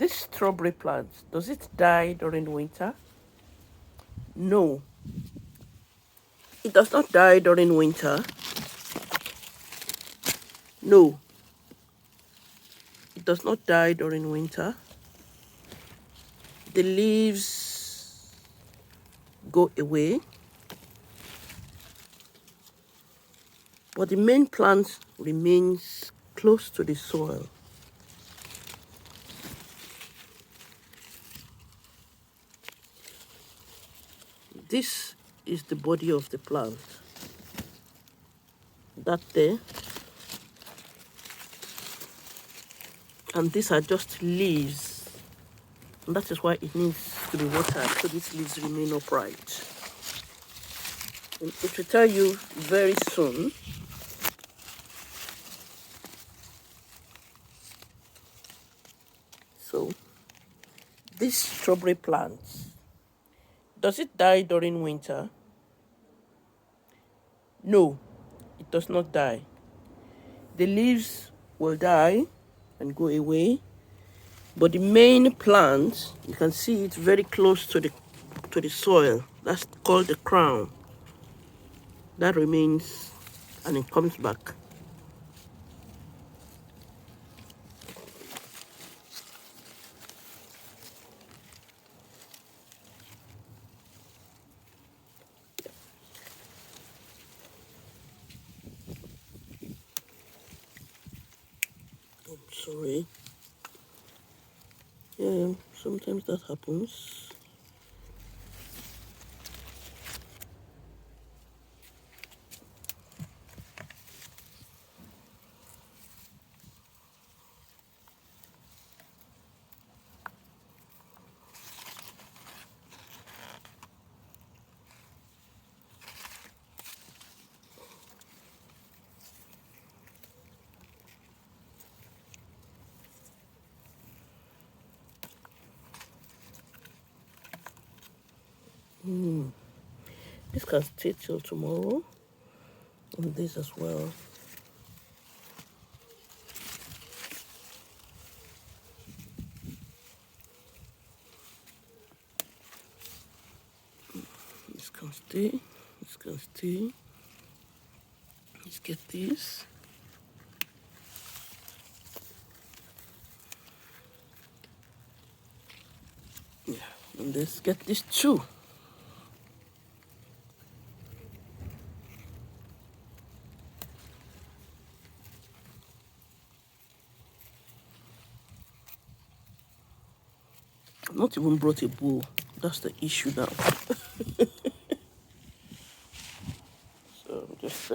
This strawberry plant, does it die during winter? No, it does not die during winter. No, it does not die during winter. The leaves go away, but the main plant remains close to the soil. This is the body of the plant. That there. And these are just leaves. And that is why it needs to be watered, so these leaves remain upright. And it will tell you very soon. So, this strawberry plant, does it die during winter? No, it does not die. The leaves will die and go away, but the main plant, you can see it very close to the soil. That's called the crown. That remains and it comes back. Sorry. Yeah, sometimes that happens. This can stay till tomorrow. And this as well. This can stay. This can stay. Let's get this. Yeah, and let's get this too. I've not even brought a bowl. That's the issue now. So just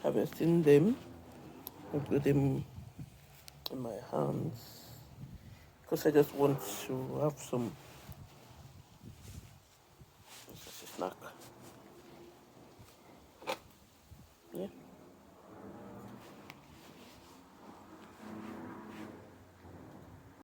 haven't seen them. I've got them in my hands because I just want to have some